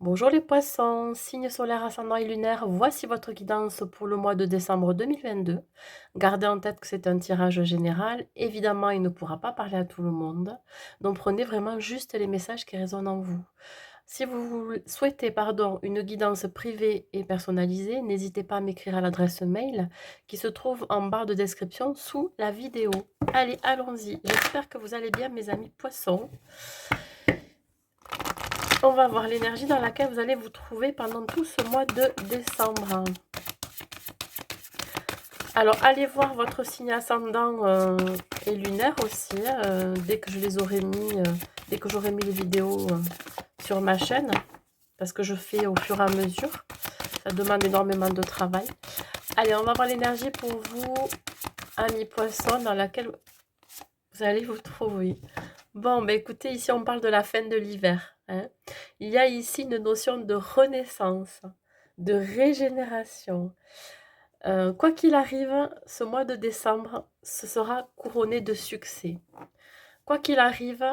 Bonjour les poissons, signe solaire ascendant et lunaire, voici votre guidance pour le mois de décembre 2022. Gardez en tête que c'est un tirage général, évidemment il ne pourra pas parler à tout le monde, donc prenez vraiment juste les messages qui résonnent en vous. Si vous souhaitez une guidance privée et personnalisée, n'hésitez pas à m'écrire à l'adresse mail qui se trouve en barre de description sous la vidéo. Allez, allons-y, j'espère que vous allez bien mes amis poissons. On va voir l'énergie dans laquelle vous allez vous trouver pendant tout ce mois de décembre. Alors, allez voir votre signe ascendant et lunaire aussi, dès que je les aurai mis, dès que j'aurai mis les vidéos sur ma chaîne, parce que je fais au fur et à mesure. Ça demande énormément de travail. Allez, on va voir l'énergie pour vous, amis poissons, dans laquelle vous allez vous trouver. Bon, bah écoutez, ici on parle de la fin de l'hiver. Hein. Il y a ici une notion de renaissance, de régénération. Quoi qu'il arrive, ce mois de décembre, ce sera couronné de succès. Quoi qu'il arrive,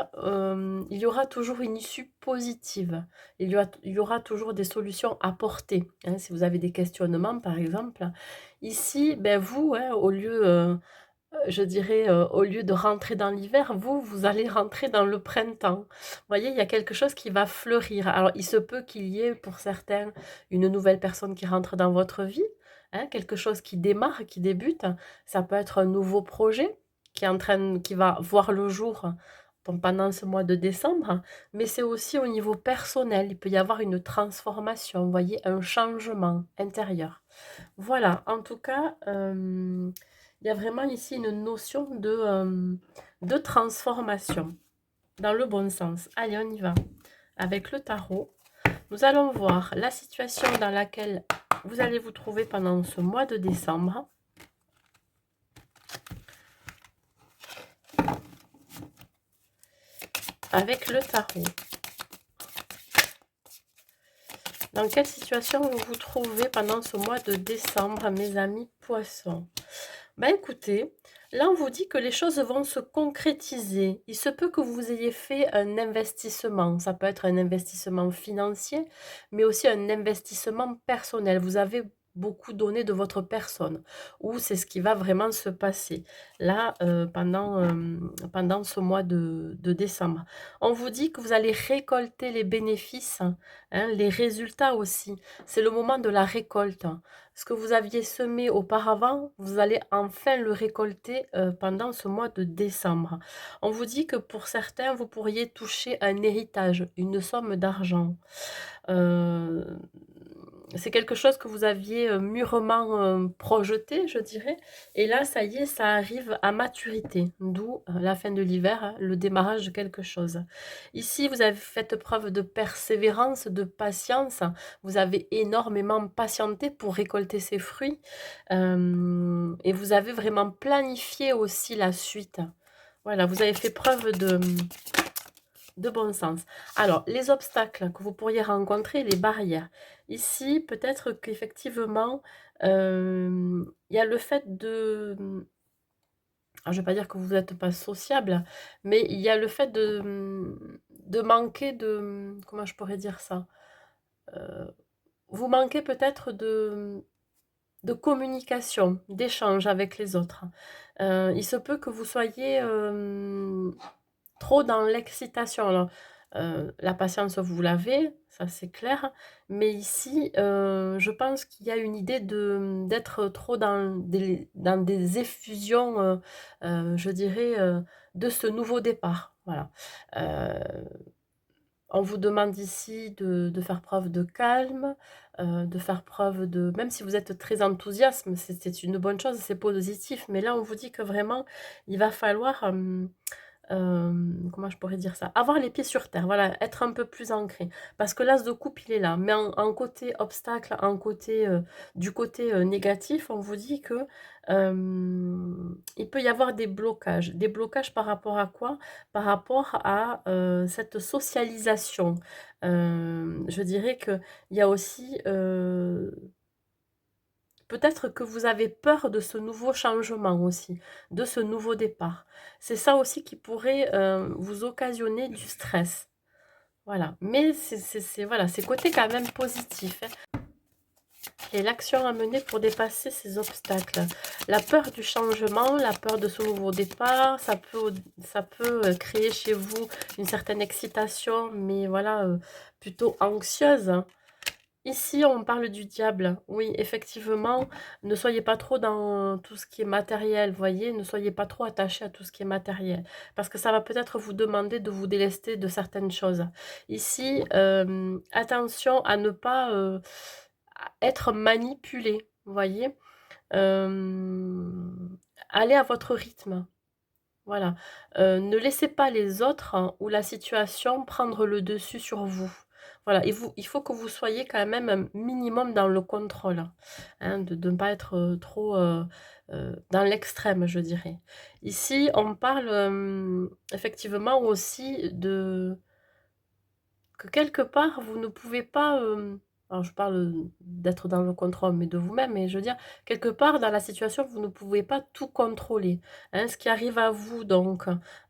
il y aura toujours une issue positive. Il y aura toujours des solutions apportées. Hein, si vous avez des questionnements, par exemple. Ici, ben vous, hein, au lieu je dirais, au lieu de rentrer dans l'hiver, vous allez rentrer dans le printemps. Vous voyez, il y a quelque chose qui va fleurir. Alors, il se peut qu'il y ait, pour certains, une nouvelle personne qui rentre dans votre vie, hein, quelque chose qui démarre, qui débute. Ça peut être un nouveau projet qui va voir le jour pendant ce mois de décembre, mais c'est aussi au niveau personnel. Il peut y avoir une transformation, vous voyez, un changement intérieur. Voilà, en tout cas, il y a vraiment ici une notion de transformation, dans le bon sens. Allez, on y va. Avec le tarot, nous allons voir la situation dans laquelle vous allez vous trouver pendant ce mois de décembre. Avec le tarot. Dans quelle situation vous vous trouvez pendant ce mois de décembre, mes amis poissons? Ben écoutez, là on vous dit que les choses vont se concrétiser. Il se peut que vous ayez fait un investissement. Ça peut être un investissement financier, mais aussi un investissement personnel. Vous avez beaucoup donné de votre personne, ou c'est ce qui va vraiment se passer là pendant ce mois de décembre. On vous dit que vous allez récolter les bénéfices, hein, les résultats aussi. C'est le moment de la récolte. Ce que vous aviez semé auparavant, vous allez enfin le récolter pendant ce mois de décembre. On vous dit que pour certains, vous pourriez toucher un héritage, une somme d'argent. Euh, c'est quelque chose que vous aviez mûrement projeté, je dirais. Et là, ça y est, ça arrive à maturité, d'où la fin de l'hiver, hein, le démarrage de quelque chose. Ici, vous avez fait preuve de persévérance, de patience. Vous avez énormément patienté pour récolter ces fruits. Et vous avez vraiment planifié aussi la suite. Voilà, vous avez fait preuve de bon sens. Alors, les obstacles que vous pourriez rencontrer, les barrières. Ici, peut-être qu'effectivement, il y a le fait de... Alors, je ne vais pas dire que vous n'êtes pas sociable, mais il y a le fait de manquer de... Comment je pourrais dire ça? Vous manquez peut-être de communication, d'échange avec les autres. Il se peut que vous soyez trop dans l'excitation. Alors, la patience, vous l'avez, ça c'est clair. Mais ici, je pense qu'il y a une idée d'être trop dans des effusions, je dirais, de ce nouveau départ. Voilà. Euh, on vous demande ici de faire preuve de calme, de faire preuve de... Même si vous êtes très enthousiaste, c'est une bonne chose, c'est positif. Mais là, on vous dit que vraiment, il va falloir... comment je pourrais dire ça? Avoir les pieds sur terre, voilà, être un peu plus ancré. Parce que l'as de coupe, il est là. Mais en côté obstacle, du côté négatif, on vous dit que il peut y avoir des blocages. Des blocages par rapport à quoi? Par rapport à cette socialisation. Je dirais qu'il y a aussi... peut-être que vous avez peur de ce nouveau changement aussi, de ce nouveau départ. C'est ça aussi qui pourrait vous occasionner du stress. Voilà, mais voilà, c'est côté quand même positif, hein. Et l'action à mener pour dépasser ces obstacles. La peur du changement, la peur de ce nouveau départ, ça peut créer chez vous une certaine excitation, mais voilà, plutôt anxieuse. Ici, on parle du diable. Oui, effectivement, ne soyez pas trop dans tout ce qui est matériel, voyez, ne soyez pas trop attaché à tout ce qui est matériel, parce que ça va peut-être vous demander de vous délester de certaines choses. Ici, attention à ne pas être manipulé, voyez. Allez à votre rythme. Voilà, ne laissez pas les autres ou la situation prendre le dessus sur vous. Voilà, il faut que vous soyez quand même un minimum dans le contrôle, hein, de ne pas être, trop, dans l'extrême, je dirais. Ici, on parle, effectivement aussi de que quelque part, vous ne pouvez pas, alors je parle, d'être dans le contrôle, mais de vous-même, mais je veux dire, quelque part dans la situation, vous ne pouvez pas tout contrôler, hein. Ce qui arrive à vous donc,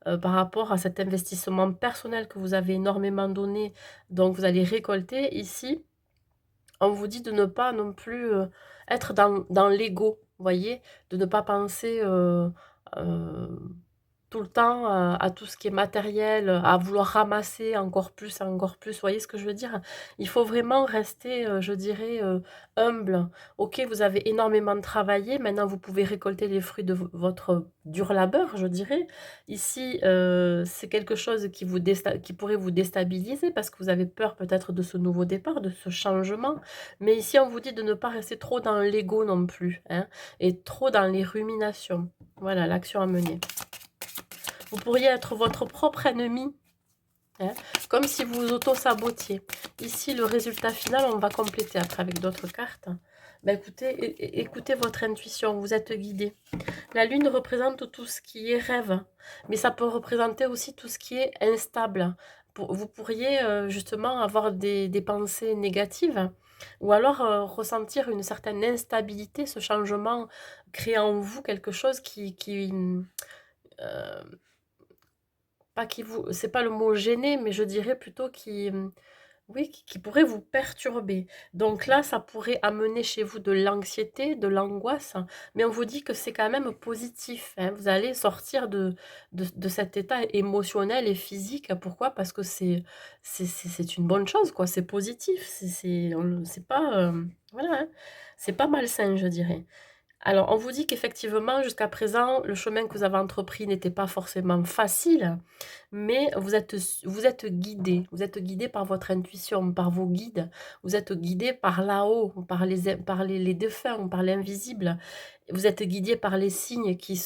par rapport à cet investissement personnel que vous avez énormément donné, donc vous allez récolter ici, on vous dit de ne pas non plus, être dans l'ego, voyez? De ne pas penser, heu tout le temps, à tout ce qui est matériel, à vouloir ramasser encore plus, vous voyez ce que je veux dire? Il faut vraiment rester, je dirais, humble. OK, vous avez énormément travaillé, maintenant vous pouvez récolter les fruits de votre dur labeur, je dirais. Ici, c'est quelque chose qui pourrait vous déstabiliser parce que vous avez peur peut-être de ce nouveau départ, de ce changement. Mais ici, on vous dit de ne pas rester trop dans l'ego non plus, hein, et trop dans les ruminations. Voilà l'action à mener. Vous pourriez être votre propre ennemi, hein, comme si vous vous auto-sabotiez. Ici, le résultat final, on va compléter après avec d'autres cartes. Ben écoutez, écoutez votre intuition, vous êtes guidé. La lune représente tout ce qui est rêve, mais ça peut représenter aussi tout ce qui est instable. Vous pourriez justement avoir des pensées négatives ou alors ressentir une certaine instabilité, ce changement crée en vous quelque chose euh, pas qui vous c'est pas le mot gêner, mais je dirais plutôt oui, qui pourrait vous perturber. Donc là, ça pourrait amener chez vous de l'anxiété, de l'angoisse, mais on vous dit que c'est quand même positif, hein. Vous allez sortir de cet état émotionnel et physique. Pourquoi? Parce que c'est une bonne chose, quoi. C'est positif, c'est pas, voilà, hein, c'est pas malsain, je dirais. Alors, on vous dit qu'effectivement, jusqu'à présent, le chemin que vous avez entrepris n'était pas forcément facile, mais vous êtes guidé. Vous êtes guidé par votre intuition, par vos guides. Vous êtes guidé par là-haut, par les défunts, par l'invisible. Vous êtes guidé par les signes qui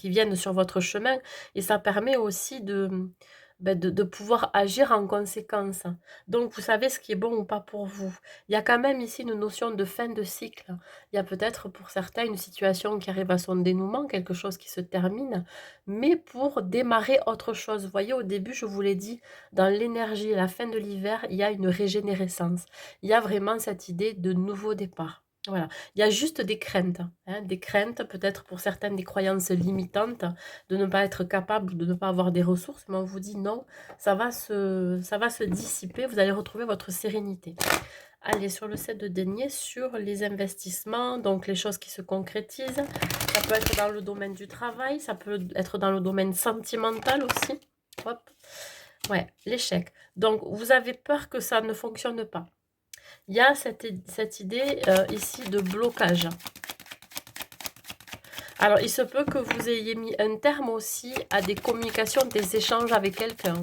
viennent sur votre chemin. Et ça permet aussi de pouvoir agir en conséquence. Donc, vous savez ce qui est bon ou pas pour vous. Il y a quand même ici une notion de fin de cycle. Il y a peut-être pour certains une situation qui arrive à son dénouement, quelque chose qui se termine, mais pour démarrer autre chose. Vous voyez, au début, je vous l'ai dit, dans l'énergie, à la fin de l'hiver, il y a une régénérescence. Il y a vraiment cette idée de nouveau départ. Voilà. Il y a juste des craintes peut-être pour certaines des croyances limitantes, de ne pas être capable, de ne pas avoir des ressources, mais on vous dit non, ça va se dissiper, vous allez retrouver votre sérénité. Allez, sur le set de denier, sur les investissements, donc les choses qui se concrétisent. Ça peut être dans le domaine du travail, ça peut être dans le domaine sentimental aussi. Hop. Ouais, l'échec. Donc, vous avez peur que ça ne fonctionne pas. Il y a cette idée ici de blocage. Alors, il se peut que vous ayez mis un terme aussi à des communications, des échanges avec quelqu'un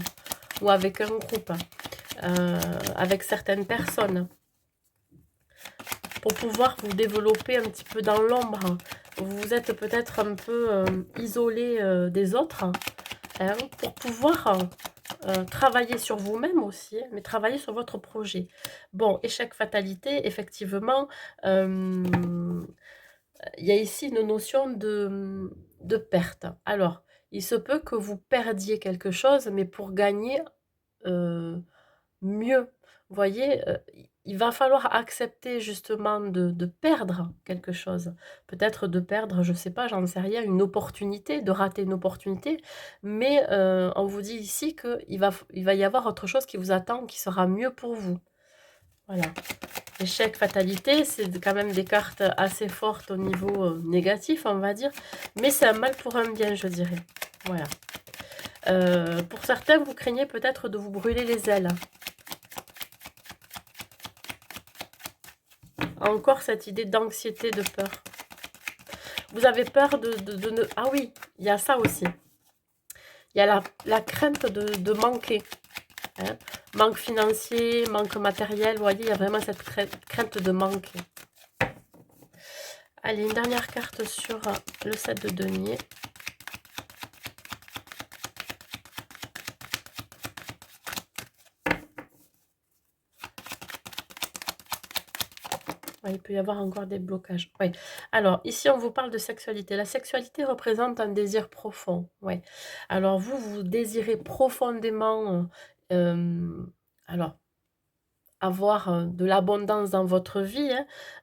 ou avec un groupe, avec certaines personnes, pour pouvoir vous développer un petit peu dans l'ombre. Vous êtes peut-être un peu isolé des autres, hein, pour pouvoir travailler sur vous-même aussi, hein, mais travailler sur votre projet. Bon, échec, fatalité, effectivement, il y a ici une notion de perte. Alors, il se peut que vous perdiez quelque chose, mais pour gagner mieux. Vous voyez, il va falloir accepter justement de perdre quelque chose. Peut-être de perdre, je sais pas, j'en sais rien, une opportunité, de rater une opportunité. Mais on vous dit ici il va y avoir autre chose qui vous attend, qui sera mieux pour vous. Voilà. Échec, fatalité, c'est quand même des cartes assez fortes au niveau négatif, on va dire. Mais c'est un mal pour un bien, je dirais. Voilà. Pour certains, vous craignez peut-être de vous brûler les ailes. Encore cette idée d'anxiété, de peur. Vous avez peur de ne... Ah oui, il y a ça aussi. Il y a la crainte de manquer. Hein. Manque financier, manque matériel. Vous voyez, il y a vraiment cette crainte de manquer. Allez, une dernière carte sur le 7 de denier. Ouais, il peut y avoir encore des blocages. Oui. Alors, ici, on vous parle de sexualité. La sexualité représente un désir profond. Ouais. Alors, vous désirez profondément... alors, avoir de l'abondance dans votre vie,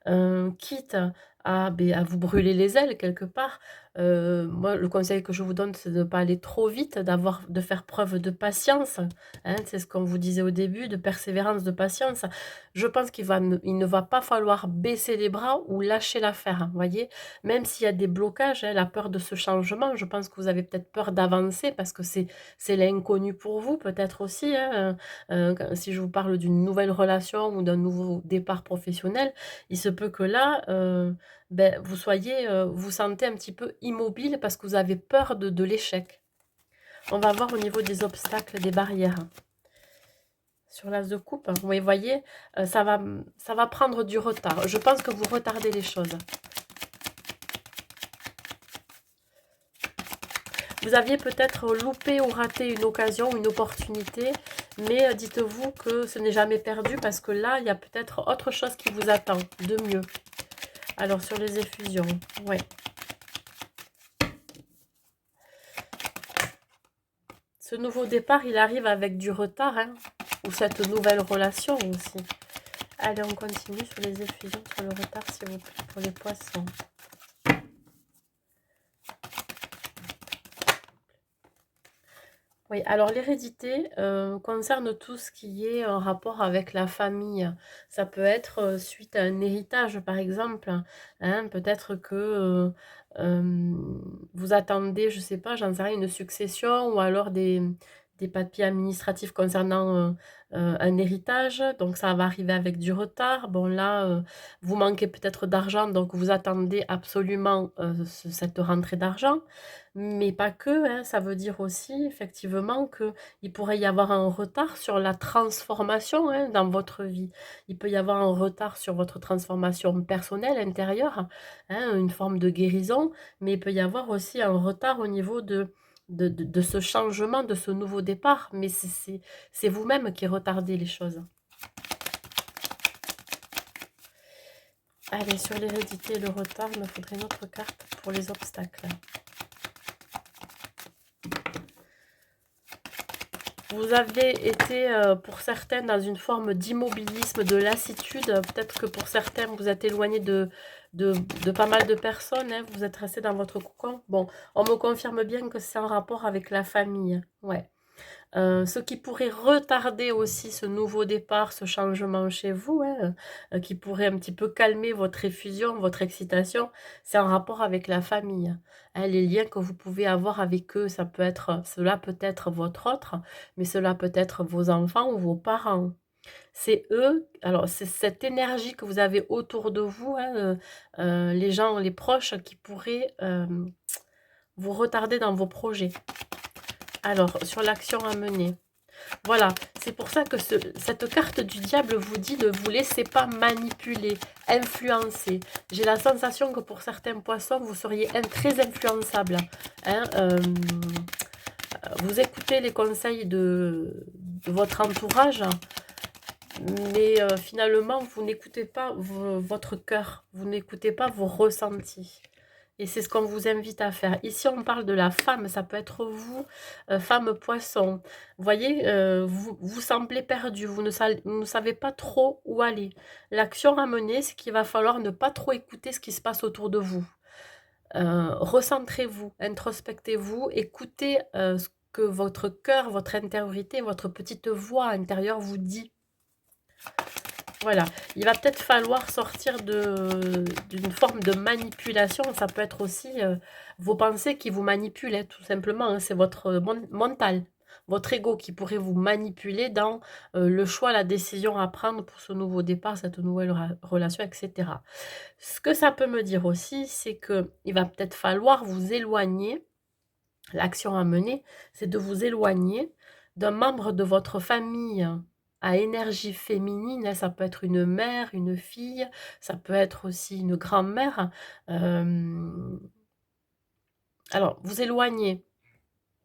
hein, quitte à vous brûler les ailes quelque part. Moi, le conseil que je vous donne, c'est de ne pas aller trop vite, de faire preuve de patience. Hein, c'est ce qu'on vous disait au début, de persévérance, de patience. Je pense il ne va pas falloir baisser les bras ou lâcher l'affaire. Hein, voyez, même s'il y a des blocages, hein, la peur de ce changement, je pense que vous avez peut-être peur d'avancer parce que c'est l'inconnu pour vous, peut-être aussi. Hein, si je vous parle d'une nouvelle relation ou d'un nouveau départ professionnel, il se peut que là, vous sentez un petit peu immobile parce que vous avez peur de l'échec. On va voir au niveau des obstacles, des barrières. Sur l'as de coupe, vous voyez, ça va prendre du retard. Je pense que vous retardez les choses. Vous aviez peut-être loupé ou raté une occasion, une opportunité, mais dites-vous que ce n'est jamais perdu parce que là, il y a peut-être autre chose qui vous attend de mieux. Alors, sur les effusions, ouais. Ce nouveau départ, il arrive avec du retard, hein, ou cette nouvelle relation aussi. Allez, on continue sur les effusions, sur le retard, s'il vous plaît, pour les poissons. Oui, alors l'hérédité concerne tout ce qui est en rapport avec la famille. Ça peut être suite à un héritage, par exemple. Hein, peut-être que vous attendez, je sais pas, j'en sais rien, une succession ou alors des papiers administratifs concernant un héritage. Donc ça va arriver avec du retard. Bon là, vous manquez peut-être d'argent, donc vous attendez absolument cette rentrée d'argent. Mais pas que, hein, ça veut dire aussi effectivement qu'il pourrait y avoir un retard sur la transformation, hein, dans votre vie. Il peut y avoir un retard sur votre transformation personnelle, intérieure, hein, une forme de guérison, mais il peut y avoir aussi un retard au niveau de ce changement, de ce nouveau départ. Mais c'est vous-même qui retardez les choses. Allez, sur l'hérédité et le retard, il me faudrait une autre carte pour les obstacles. Vous avez été, pour certains, dans une forme d'immobilisme, de lassitude. Peut-être que pour certains, vous êtes éloigné de pas mal de personnes. Hein, vous êtes resté dans votre cocon. Bon, on me confirme bien que c'est en rapport avec la famille. Ouais. Ce qui pourrait retarder aussi ce nouveau départ, ce changement chez vous, hein, qui pourrait un petit peu calmer votre effusion, votre excitation, c'est en rapport avec la famille. Hein, les liens que vous pouvez avoir avec eux, cela peut être votre autre, mais cela peut être vos enfants ou vos parents. C'est eux, alors c'est cette énergie que vous avez autour de vous, hein, les gens, les proches qui pourraient vous retarder dans vos projets. Alors, sur l'action à mener. Voilà, c'est pour ça que cette carte du diable vous dit de vous laisser pas manipuler, influencer. J'ai la sensation que pour certains poissons, vous seriez très influençable. Hein, vous écoutez les conseils de votre entourage, mais finalement, vous n'écoutez pas votre cœur, vous n'écoutez pas vos ressentis. Et c'est ce qu'on vous invite à faire. Ici, on parle de la femme, ça peut être vous, femme poisson. Vous voyez, vous semblez perdu, vous ne savez pas trop où aller. L'action à mener, c'est qu'il va falloir ne pas trop écouter ce qui se passe autour de vous. Recentrez-vous, introspectez-vous, écoutez ce que votre cœur, votre intériorité, votre petite voix intérieure vous dit. Voilà, il va peut-être falloir sortir d'une forme de manipulation. Ça peut être aussi vos pensées qui vous manipulent, hein, tout simplement. Hein. C'est votre mental, votre ego qui pourrait vous manipuler dans le choix, la décision à prendre pour ce nouveau départ, cette nouvelle relation, etc. Ce que ça peut me dire aussi, c'est qu'il va peut-être falloir vous éloigner. L'action à mener, c'est de vous éloigner d'un membre de votre famille à énergie féminine. Hein, ça peut être une mère, une fille, ça peut être aussi une grand-mère. Alors, vous éloigner,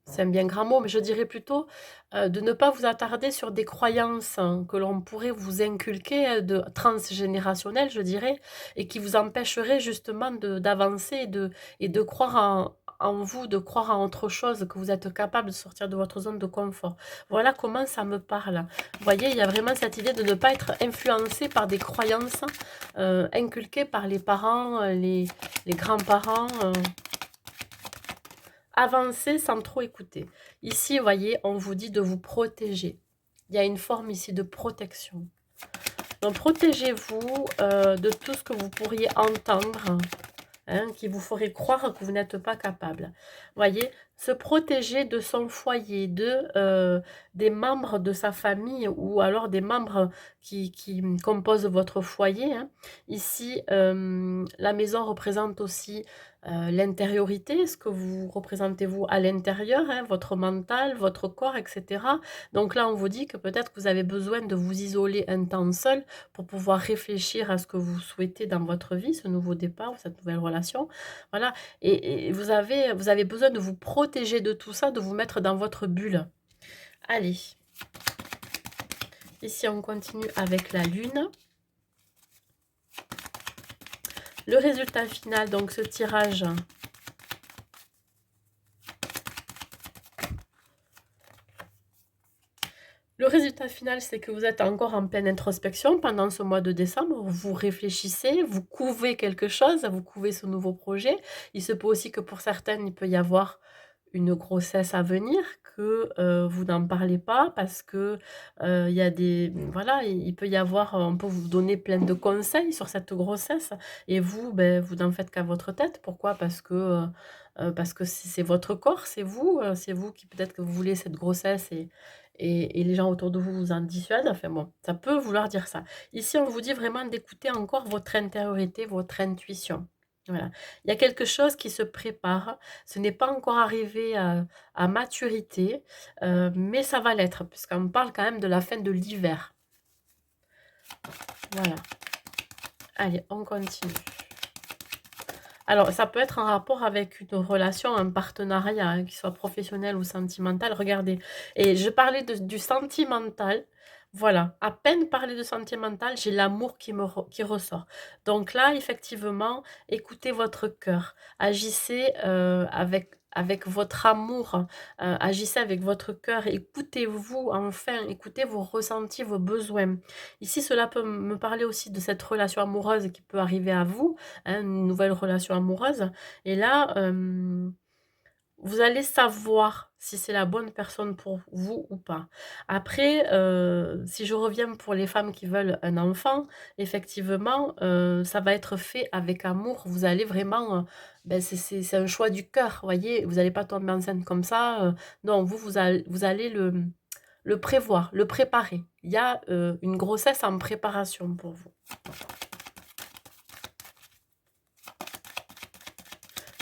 c'est un bien grand mot, mais je dirais plutôt de ne pas vous attarder sur des croyances que l'on pourrait vous inculquer, de transgénérationnelles, je dirais, et qui vous empêcheraient justement d'avancer et de croire en vous, de croire en autre chose, que vous êtes capable de sortir de votre zone de confort. Voilà comment ça me parle. Vous voyez, il y a vraiment cette idée de ne pas être influencé par des croyances inculquées par les parents, les grands-parents. Avancer sans trop écouter. Ici, vous voyez, on vous dit de vous protéger. Il y a une forme ici de protection. Donc, protégez-vous de tout ce que vous pourriez entendre, hein, qui vous ferait croire que vous n'êtes pas capable. Vous voyez, se protéger de son foyer, des membres de sa famille ou alors des membres qui composent votre foyer. Hein. Ici, la maison représente aussi l'intériorité, ce que vous représentez vous à l'intérieur, hein, votre mental, votre corps, etc. Donc là, on vous dit que peut-être que vous avez besoin de vous isoler un temps seul pour pouvoir réfléchir à ce que vous souhaitez dans votre vie, ce nouveau départ, cette nouvelle relation. Voilà. Et vous avez besoin de vous protéger de tout ça, de vous mettre dans votre bulle. Allez. Ici, on continue avec la lune. Le résultat final, donc ce tirage. Le résultat final, c'est que vous êtes encore en pleine introspection pendant ce mois de décembre. Vous réfléchissez, vous couvez quelque chose, vous couvez ce nouveau projet. Il se peut aussi que pour certaines, il peut y avoir une grossesse à venir, que vous n'en parlez pas parce que il y a des voilà, il peut y avoir, on peut vous donner plein de conseils sur cette grossesse et vous, vous n'en faites qu'à votre tête. Pourquoi? Parce que c'est votre corps, c'est vous qui peut-être que vous voulez cette grossesse et les gens autour de vous vous en dissuadent. Enfin bon, ça peut vouloir dire ça. Ici, on vous dit vraiment d'écouter encore votre intériorité, votre intuition. Voilà. Il y a quelque chose qui se prépare. Ce n'est pas encore arrivé à maturité, mais ça va l'être, puisqu'on parle quand même de la fin de l'hiver. Voilà. Allez, on continue. Alors, ça peut être en rapport avec une relation, un partenariat, hein, qui soit professionnel ou sentimental. Regardez, et je parlais du sentimental. Voilà, à peine parler de sentimental, j'ai l'amour qui ressort. Donc là, effectivement, écoutez votre cœur. Agissez avec votre amour, agissez avec votre cœur. Écoutez-vous, enfin, écoutez vos ressentis, vos besoins. Ici, cela peut me parler aussi de cette relation amoureuse qui peut arriver à vous, hein, une nouvelle relation amoureuse. Et là, vous allez savoir si c'est la bonne personne pour vous ou pas. Après, si je reviens pour les femmes qui veulent un enfant, effectivement, ça va être fait avec amour. Vous allez vraiment, c'est un choix du cœur, voyez. Vous n'allez pas tomber enceinte comme ça. Non, vous allez le prévoir, le préparer. Il y a une grossesse en préparation pour vous.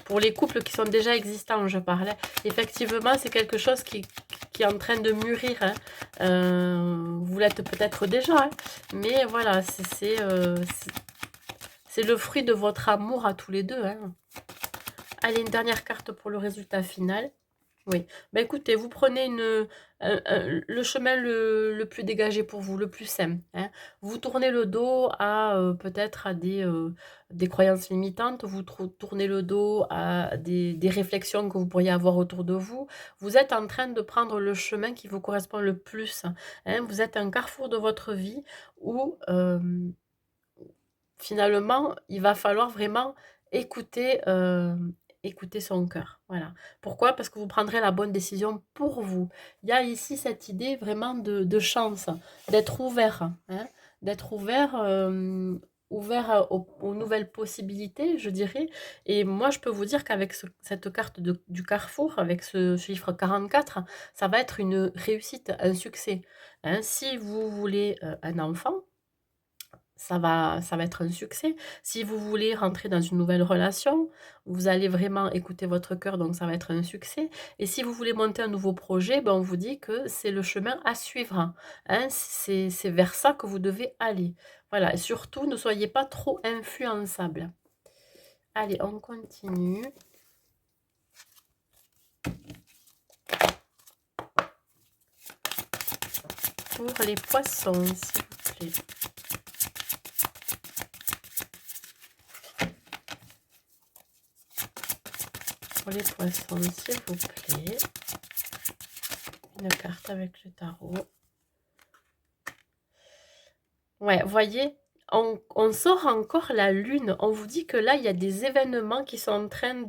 Pour les couples qui sont déjà existants, je parlais. Effectivement, c'est quelque chose qui est en train de mûrir. Hein. Vous l'êtes peut-être déjà, hein, mais voilà, c'est le fruit de votre amour à tous les deux. Hein. Allez, une dernière carte pour le résultat final. Oui. Bah, écoutez, vous prenez le chemin le plus dégagé pour vous, le plus simple, hein. Vous tournez le dos à, peut-être à des croyances limitantes, vous tournez le dos à des réflexions que vous pourriez avoir autour de vous. Vous êtes en train de prendre le chemin qui vous correspond le plus, hein. Vous êtes à un carrefour de votre vie où, finalement, il va falloir vraiment écouter, écouter son cœur. Voilà. Pourquoi? Parce que vous prendrez la bonne décision pour vous. Il y a ici cette idée vraiment de chance, d'être ouvert, hein, d'être ouvert, ouvert aux nouvelles possibilités, je dirais. Et moi, je peux vous dire qu'avec cette carte du carrefour, avec ce chiffre 44, ça va être une réussite, un succès, hein. Si vous voulez un enfant, ça va être un succès. Si vous voulez rentrer dans une nouvelle relation, vous allez vraiment écouter votre cœur, donc ça va être un succès. Et si vous voulez monter un nouveau projet, ben, on vous dit que c'est le chemin à suivre, hein. C'est vers ça que vous devez aller. Voilà, et surtout, ne soyez pas trop influençable. Allez, on continue. Pour les poissons, s'il vous plaît. Pour les poissons, s'il vous plaît. Une carte avec le tarot. Ouais, voyez, on sort encore la lune. On vous dit que là, il y a des événements qui sont en train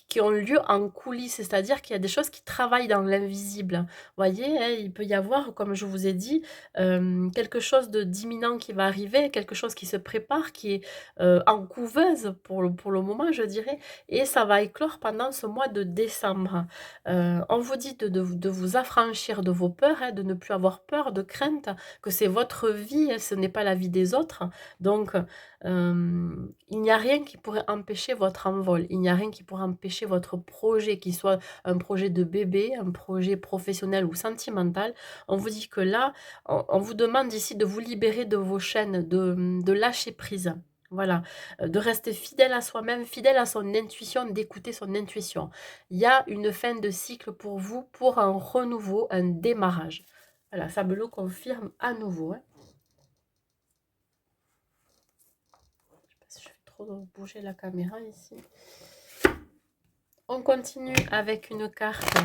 qui ont lieu en coulisses, c'est-à-dire qu'il y a des choses qui travaillent dans l'invisible. Voyez, hein, il peut y avoir, comme je vous ai dit, quelque chose d'imminent qui va arriver, quelque chose qui se prépare, qui est en couveuse pour le moment, je dirais, et ça va éclore pendant ce mois de décembre. On vous dit de vous affranchir de vos peurs, hein, de ne plus avoir peur, de crainte, que c'est votre vie, ce n'est pas la vie des autres. Donc, il n'y a rien qui pourrait empêcher votre envol. Il n'y a rien qui pourrait empêcher votre projet, qu'il soit un projet de bébé, un projet professionnel ou sentimental. On vous dit que là, on vous demande ici de vous libérer de vos chaînes, de lâcher prise. Voilà, de rester fidèle à soi-même, fidèle à son intuition, d'écouter son intuition. Il y a une fin de cycle pour vous, pour un renouveau, un démarrage. Voilà, ça me le confirme à nouveau, hein. Je sais pas si je fais trop bouger la caméra ici. On continue avec une carte.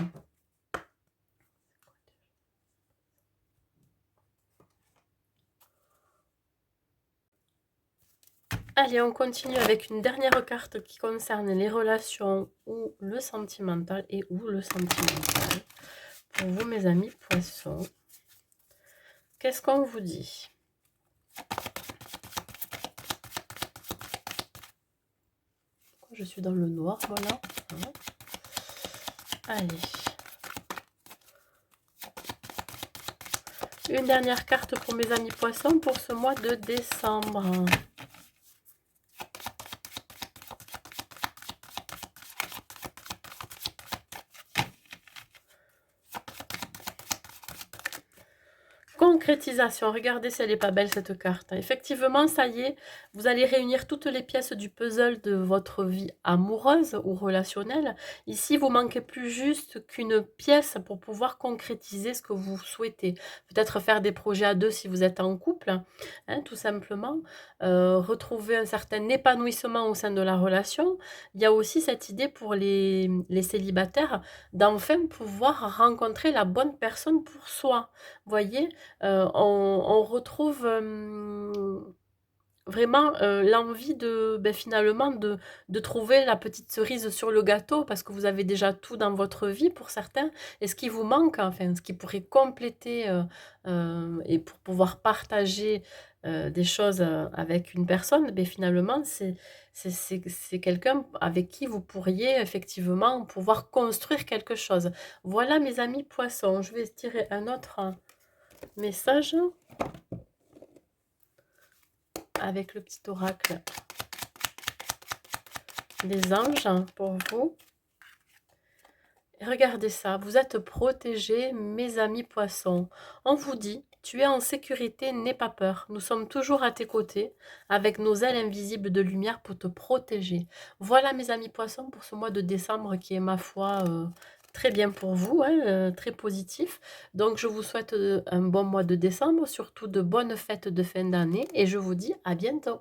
Allez, on continue avec une dernière carte qui concerne les relations ou le sentimental et ou le sentimental. Pour vous, mes amis poissons, qu'est-ce qu'on vous dit? Je suis dans le noir, voilà. Allez. Une dernière carte pour mes amis poissons pour ce mois de décembre. Concrétisation, regardez si elle n'est pas belle cette carte. Effectivement, ça y est, vous allez réunir toutes les pièces du puzzle de votre vie amoureuse ou relationnelle. Ici, vous manquez plus juste qu'une pièce pour pouvoir concrétiser ce que vous souhaitez. Peut-être faire des projets à deux si vous êtes en couple, hein, tout simplement. Retrouver un certain épanouissement au sein de la relation. Il y a aussi cette idée pour les célibataires d'enfin pouvoir rencontrer la bonne personne pour soi. Voyez, on retrouve vraiment l'envie finalement de trouver la petite cerise sur le gâteau parce que vous avez déjà tout dans votre vie pour certains. Et ce qui vous manque, enfin, ce qui pourrait compléter et pour pouvoir partager des choses avec une personne, finalement, c'est quelqu'un avec qui vous pourriez effectivement pouvoir construire quelque chose. Voilà, mes amis poissons. Je vais tirer un autre message avec le petit oracle des anges pour vous. Et regardez ça, vous êtes protégés, mes amis poissons. On vous dit, tu es en sécurité, n'aie pas peur. Nous sommes toujours à tes côtés, avec nos ailes invisibles de lumière pour te protéger. Voilà, mes amis poissons, pour ce mois de décembre qui est, ma foi, très bien pour vous, hein, très positif. Donc je vous souhaite, un bon mois de décembre, surtout de bonnes fêtes de fin d'année et je vous dis à bientôt.